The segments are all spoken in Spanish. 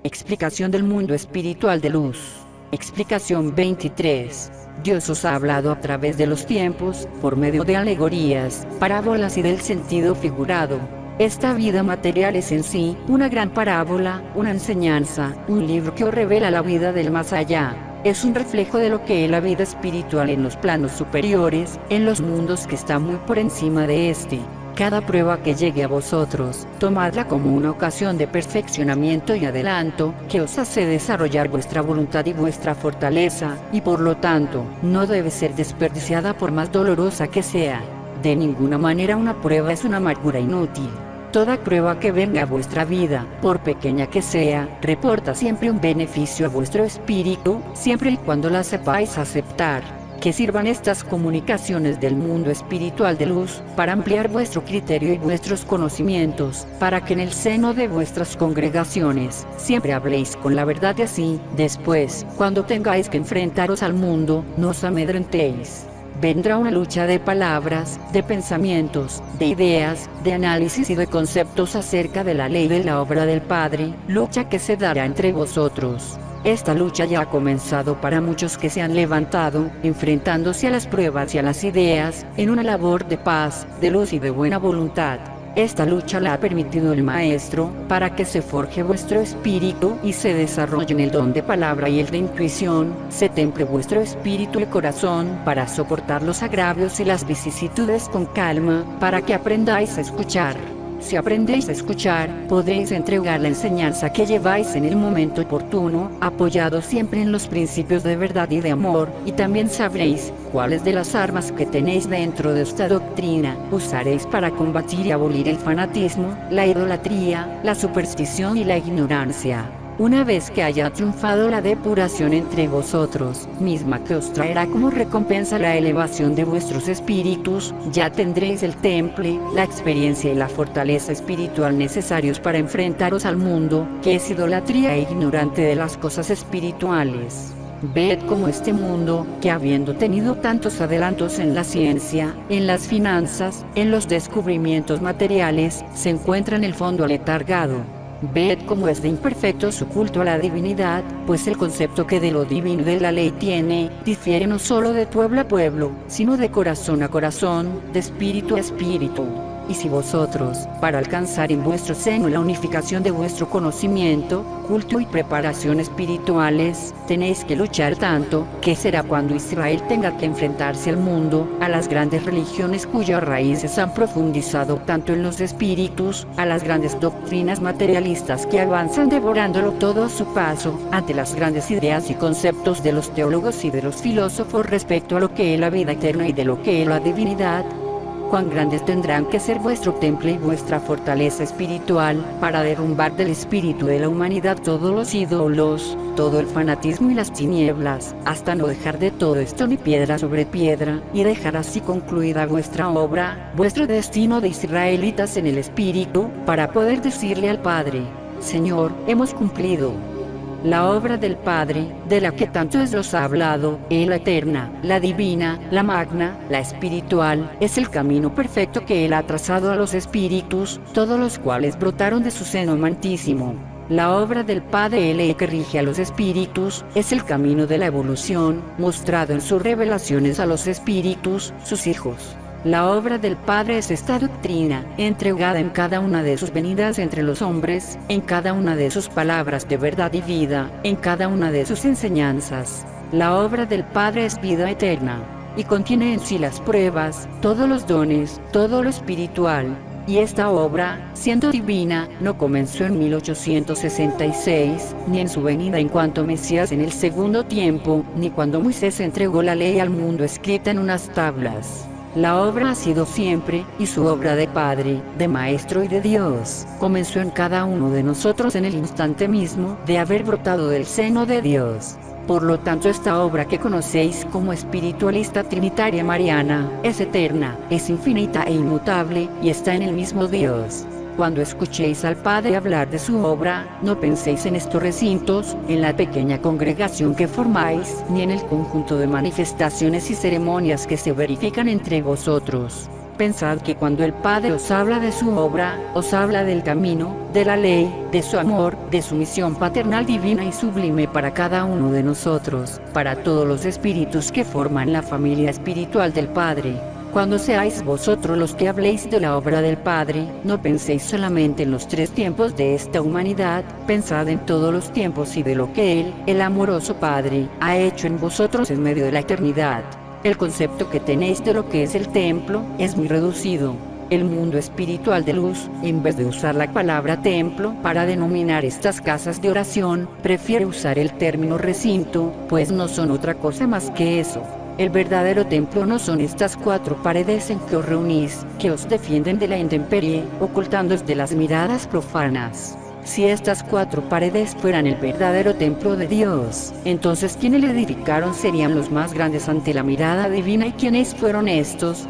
Explicación del mundo espiritual de luz. Explicación 23. Dios os ha hablado a través de los tiempos, por medio de alegorías, parábolas y del sentido figurado. Esta vida material es en sí una gran parábola, una enseñanza, un libro que os revela la vida del más allá. Es un reflejo de lo que es la vida espiritual en los planos superiores, en los mundos que están muy por encima de este. Cada prueba que llegue a vosotros, tomadla como una ocasión de perfeccionamiento y adelanto, que os hace desarrollar vuestra voluntad y vuestra fortaleza, y por lo tanto, no debe ser desperdiciada por más dolorosa que sea. De ninguna manera una prueba es una amargura inútil. Toda prueba que venga a vuestra vida, por pequeña que sea, reporta siempre un beneficio a vuestro espíritu, siempre y cuando la sepáis aceptar. Que sirvan estas comunicaciones del mundo espiritual de luz, para ampliar vuestro criterio y vuestros conocimientos, para que en el seno de vuestras congregaciones, siempre habléis con la verdad y así, después, cuando tengáis que enfrentaros al mundo, no os amedrentéis. Vendrá una lucha de palabras, de pensamientos, de ideas, de análisis y de conceptos acerca de la ley de la obra del Padre, lucha que se dará entre vosotros. Esta lucha ya ha comenzado para muchos que se han levantado, enfrentándose a las pruebas y a las ideas, en una labor de paz, de luz y de buena voluntad. Esta lucha la ha permitido el Maestro, para que se forje vuestro espíritu y se desarrolle en el don de palabra y el de intuición, se temple vuestro espíritu y corazón para soportar los agravios y las vicisitudes con calma, para que aprendáis a escuchar. Si aprendéis a escuchar, podréis entregar la enseñanza que lleváis en el momento oportuno, apoyado siempre en los principios de verdad y de amor, y también sabréis cuáles de las armas que tenéis dentro de esta doctrina usaréis para combatir y abolir el fanatismo, la idolatría, la superstición y la ignorancia. Una vez que haya triunfado la depuración entre vosotros, misma que os traerá como recompensa la elevación de vuestros espíritus, ya tendréis el temple, la experiencia y la fortaleza espiritual necesarios para enfrentaros al mundo, que es idolatría e ignorante de las cosas espirituales. Ved cómo este mundo, que habiendo tenido tantos adelantos en la ciencia, en las finanzas, en los descubrimientos materiales, se encuentra en el fondo aletargado. Ved cómo es de imperfecto su culto a la divinidad, pues el concepto que de lo divino de la ley tiene, difiere no solo de pueblo a pueblo, sino de corazón a corazón, de espíritu a espíritu. Y si vosotros, para alcanzar en vuestro seno la unificación de vuestro conocimiento, culto y preparación espirituales, tenéis que luchar tanto, ¿qué será cuando Israel tenga que enfrentarse al mundo, a las grandes religiones cuyas raíces han profundizado tanto en los espíritus, a las grandes doctrinas materialistas que avanzan devorándolo todo a su paso, ante las grandes ideas y conceptos de los teólogos y de los filósofos respecto a lo que es la vida eterna y de lo que es la divinidad? Cuán grandes tendrán que ser vuestro temple y vuestra fortaleza espiritual, para derrumbar del espíritu de la humanidad todos los ídolos, todo el fanatismo y las tinieblas, hasta no dejar de todo esto ni piedra sobre piedra, y dejar así concluida vuestra obra, vuestro destino de israelitas en el espíritu, para poder decirle al Padre: Señor, hemos cumplido la obra del Padre, de la que tanto os ha hablado, es la eterna, la divina, la magna, la espiritual, es el camino perfecto que Él ha trazado a los espíritus, todos los cuales brotaron de su seno amantísimo. La obra del Padre L que rige a los espíritus, es el camino de la evolución, mostrado en sus revelaciones a los espíritus, sus hijos. La obra del Padre es esta doctrina, entregada en cada una de sus venidas entre los hombres, en cada una de sus palabras de verdad y vida, en cada una de sus enseñanzas. La obra del Padre es vida eterna, y contiene en sí las pruebas, todos los dones, todo lo espiritual. Y esta obra, siendo divina, no comenzó en 1866, ni en su venida en cuanto Mesías en el segundo tiempo, ni cuando Moisés entregó la ley al mundo escrita en unas tablas. La obra ha sido siempre, y su obra de Padre, de Maestro y de Dios, comenzó en cada uno de nosotros en el instante mismo de haber brotado del seno de Dios. Por lo tanto, esta obra que conocéis como espiritualista trinitaria mariana, es eterna, es infinita e inmutable, y está en el mismo Dios. Cuando escuchéis al Padre hablar de su obra, no penséis en estos recintos, en la pequeña congregación que formáis, ni en el conjunto de manifestaciones y ceremonias que se verifican entre vosotros. Pensad que cuando el Padre os habla de su obra, os habla del camino, de la ley, de su amor, de su misión paternal divina y sublime para cada uno de nosotros, para todos los espíritus que forman la familia espiritual del Padre. Cuando seáis vosotros los que habléis de la obra del Padre, no penséis solamente en los 3 tiempos de esta humanidad, pensad en todos los tiempos y de lo que Él, el amoroso Padre, ha hecho en vosotros en medio de la eternidad. El concepto que tenéis de lo que es el templo, es muy reducido. El mundo espiritual de luz, en vez de usar la palabra templo para denominar estas casas de oración, prefiere usar el término recinto, pues no son otra cosa más que eso. El verdadero templo no son estas 4 paredes en que os reunís, que os defienden de la intemperie, ocultándoos de las miradas profanas. Si estas 4 paredes fueran el verdadero templo de Dios, entonces quienes le edificaron serían los más grandes ante la mirada divina. ¿Y quiénes fueron estos?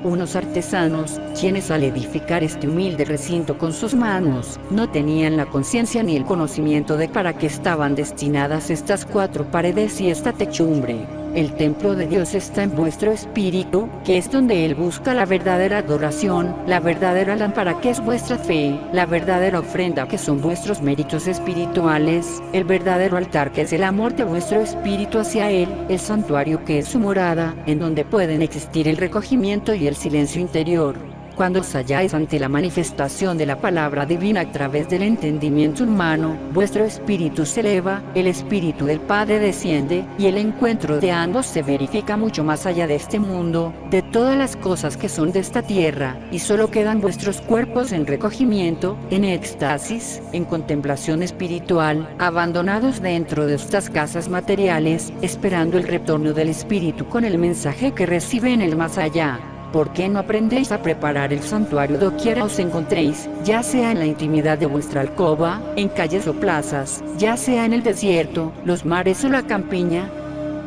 Unos artesanos, quienes al edificar este humilde recinto con sus manos, no tenían la conciencia ni el conocimiento de para qué estaban destinadas estas 4 paredes y esta techumbre. El templo de Dios está en vuestro espíritu, que es donde Él busca la verdadera adoración, la verdadera lámpara que es vuestra fe, la verdadera ofrenda que son vuestros méritos espirituales, el verdadero altar que es el amor de vuestro espíritu hacia Él, el santuario que es su morada, en donde pueden existir el recogimiento y el silencio interior. Cuando os halláis ante la manifestación de la palabra divina a través del entendimiento humano, vuestro espíritu se eleva, el espíritu del Padre desciende, y el encuentro de ambos se verifica mucho más allá de este mundo, de todas las cosas que son de esta tierra, y solo quedan vuestros cuerpos en recogimiento, en éxtasis, en contemplación espiritual, abandonados dentro de estas casas materiales, esperando el retorno del espíritu con el mensaje que recibe en el más allá. ¿Por qué no aprendéis a preparar el santuario doquiera os encontréis, ya sea en la intimidad de vuestra alcoba, en calles o plazas, ya sea en el desierto, los mares o la campiña?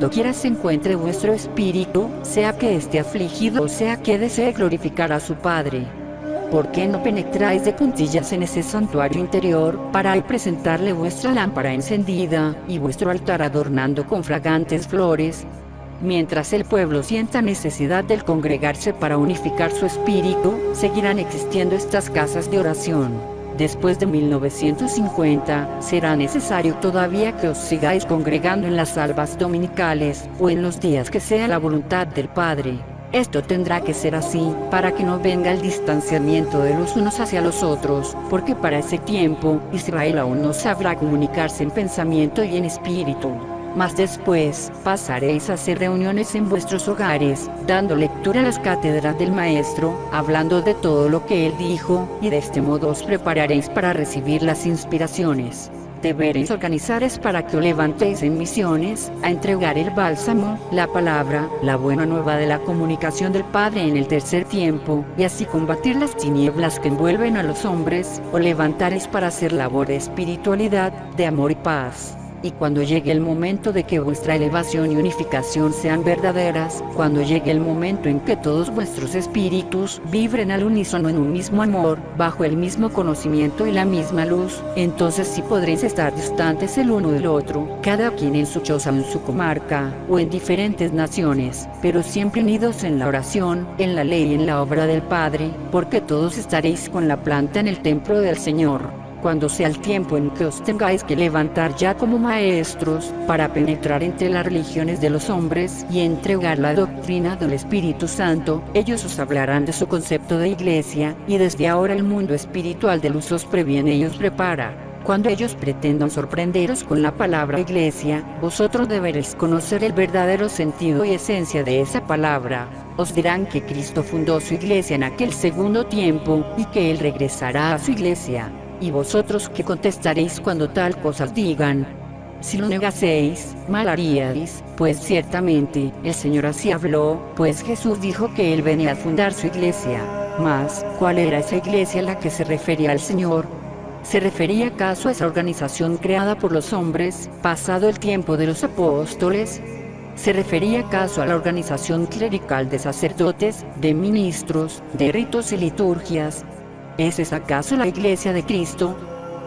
Doquiera se encuentre vuestro espíritu, sea que esté afligido o sea que desee glorificar a su Padre. ¿Por qué no penetráis de puntillas en ese santuario interior, para presentarle vuestra lámpara encendida, y vuestro altar adornando con fragantes flores? Mientras el pueblo sienta necesidad del congregarse para unificar su espíritu, seguirán existiendo estas casas de oración. Después de 1950, será necesario todavía que os sigáis congregando en las albas dominicales, o en los días que sea la voluntad del Padre. Esto tendrá que ser así, para que no venga el distanciamiento de los unos hacia los otros, porque para ese tiempo, Israel aún no sabrá comunicarse en pensamiento y en espíritu. Mas después, pasaréis a hacer reuniones en vuestros hogares, dando lectura a las cátedras del Maestro, hablando de todo lo que Él dijo, y de este modo os prepararéis para recibir las inspiraciones. Deberéis organizaros para que os levantéis en misiones, a entregar el bálsamo, la palabra, la buena nueva de la comunicación del Padre en el tercer tiempo, y así combatir las tinieblas que envuelven a los hombres, o levantaréis para hacer labor de espiritualidad, de amor y paz. Y cuando llegue el momento de que vuestra elevación y unificación sean verdaderas, cuando llegue el momento en que todos vuestros espíritus vibren al unísono en un mismo amor, bajo el mismo conocimiento y la misma luz, entonces sí podréis estar distantes el uno del otro, cada quien en su choza o en su comarca, o en diferentes naciones, pero siempre unidos en la oración, en la ley y en la obra del Padre, porque todos estaréis con la planta en el templo del Señor. Cuando sea el tiempo en que os tengáis que levantar ya como maestros, para penetrar entre las religiones de los hombres y entregar la doctrina del Espíritu Santo, ellos os hablarán de su concepto de iglesia, y desde ahora el mundo espiritual de luz os previene y os prepara. Cuando ellos pretendan sorprenderos con la palabra iglesia, vosotros deberéis conocer el verdadero sentido y esencia de esa palabra. Os dirán que Cristo fundó su iglesia en aquel segundo tiempo, y que Él regresará a su iglesia. ¿Y vosotros qué contestaréis cuando tal cosa os digan? Si lo negaseis, mal haríais, pues ciertamente, el Señor así habló, pues Jesús dijo que Él venía a fundar su iglesia. Mas, ¿cuál era esa iglesia a la que se refería el Señor? ¿Se refería acaso a esa organización creada por los hombres, pasado el tiempo de los apóstoles? ¿Se refería acaso a la organización clerical de sacerdotes, de ministros, de ritos y liturgias? ¿Es esa acaso la iglesia de Cristo?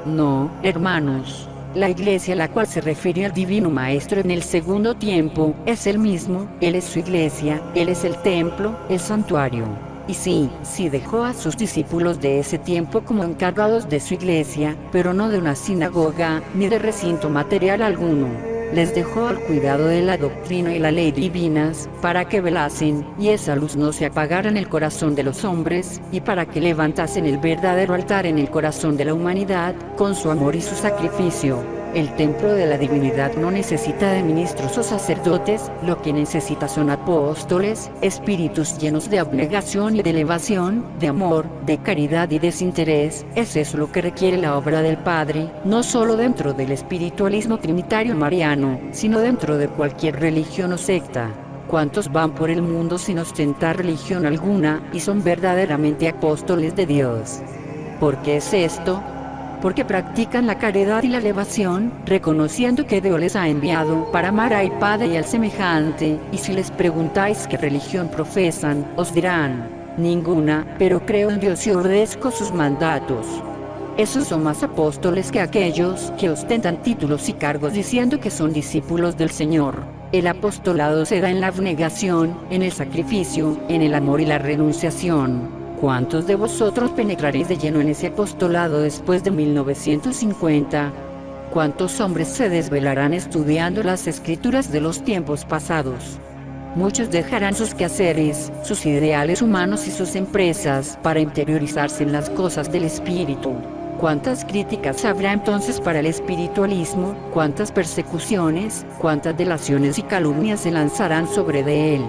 No, hermanos. La iglesia a la cual se refiere el Divino Maestro en el segundo tiempo, es Él mismo, Él es su iglesia, Él es el templo, el santuario. Y sí dejó a sus discípulos de ese tiempo como encargados de su iglesia, pero no de una sinagoga, ni de recinto material alguno. Les dejó al cuidado de la doctrina y la ley divinas, para que velasen, y esa luz no se apagara en el corazón de los hombres, y para que levantasen el verdadero altar en el corazón de la humanidad, con su amor y su sacrificio. El templo de la divinidad no necesita de ministros o sacerdotes, lo que necesita son apóstoles, espíritus llenos de abnegación y de elevación, de amor, de caridad y desinterés. Es eso lo que requiere la obra del Padre, no solo dentro del espiritualismo trinitario mariano, sino dentro de cualquier religión o secta. ¿Cuántos van por el mundo sin ostentar religión alguna, y son verdaderamente apóstoles de Dios? ¿Por qué es esto? Porque practican la caridad y la elevación, reconociendo que Dios les ha enviado para amar al Padre y al semejante, y si les preguntáis qué religión profesan, os dirán, ninguna, pero creo en Dios y obedezco sus mandatos. Esos son más apóstoles que aquellos que ostentan títulos y cargos diciendo que son discípulos del Señor. El apostolado se da en la abnegación, en el sacrificio, en el amor y la renunciación. ¿Cuántos de vosotros penetraréis de lleno en ese apostolado después de 1950? ¿Cuántos hombres se desvelarán estudiando las escrituras de los tiempos pasados? Muchos dejarán sus quehaceres, sus ideales humanos y sus empresas para interiorizarse en las cosas del espíritu. ¿Cuántas críticas habrá entonces para el espiritualismo? ¿Cuántas persecuciones? ¿Cuántas delaciones y calumnias se lanzarán sobre de él?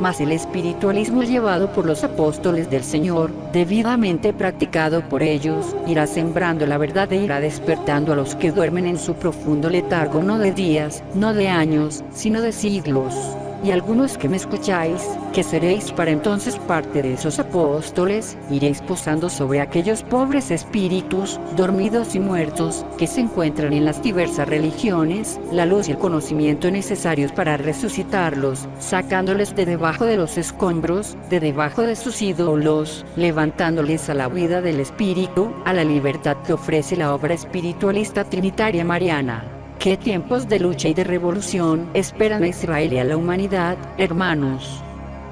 Mas el espiritualismo llevado por los apóstoles del Señor, debidamente practicado por ellos, irá sembrando la verdad e irá despertando a los que duermen en su profundo letargo no de días, no de años, sino de siglos. Y algunos que me escucháis, que seréis para entonces parte de esos apóstoles, iréis posando sobre aquellos pobres espíritus, dormidos y muertos, que se encuentran en las diversas religiones, la luz y el conocimiento necesarios para resucitarlos, sacándoles de debajo de los escombros, de debajo de sus ídolos, levantándoles a la vida del espíritu, a la libertad que ofrece la obra espiritualista trinitaria mariana. ¿Qué tiempos de lucha y de revolución esperan a Israel y a la humanidad, hermanos?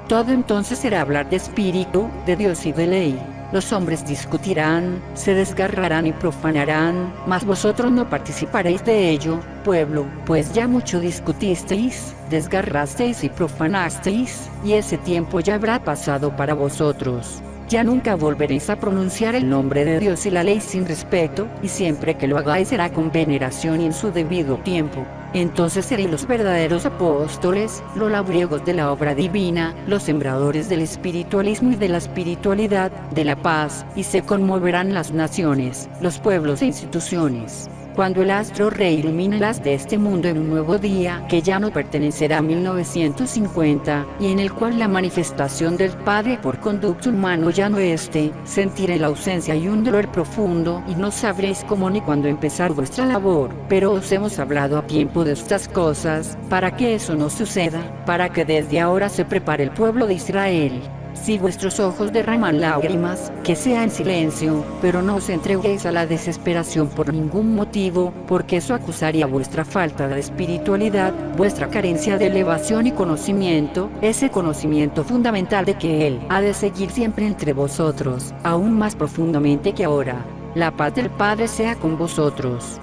Todo entonces será hablar de espíritu, de Dios y de ley. Los hombres discutirán, se desgarrarán y profanarán, mas vosotros no participaréis de ello, pueblo, pues ya mucho discutisteis, desgarrasteis y profanasteis, y ese tiempo ya habrá pasado para vosotros. Ya nunca volveréis a pronunciar el nombre de Dios y la ley sin respeto, y siempre que lo hagáis será con veneración y en su debido tiempo. Entonces seréis los verdaderos apóstoles, los labriegos de la obra divina, los sembradores del espiritualismo y de la espiritualidad, de la paz, y se conmoverán las naciones, los pueblos e instituciones. Cuando el astro rey ilumine las de este mundo en un nuevo día, que ya no pertenecerá a 1950, y en el cual la manifestación del Padre por conducto humano ya no esté, sentiré la ausencia y un dolor profundo, y no sabréis cómo ni cuándo empezar vuestra labor, pero os hemos hablado a tiempo de estas cosas, para que eso no suceda, para que desde ahora se prepare el pueblo de Israel. Si vuestros ojos derraman lágrimas, que sea en silencio, pero no os entreguéis a la desesperación por ningún motivo, porque eso acusaría vuestra falta de espiritualidad, vuestra carencia de elevación y conocimiento, ese conocimiento fundamental de que Él ha de seguir siempre entre vosotros, aún más profundamente que ahora. La paz del Padre sea con vosotros.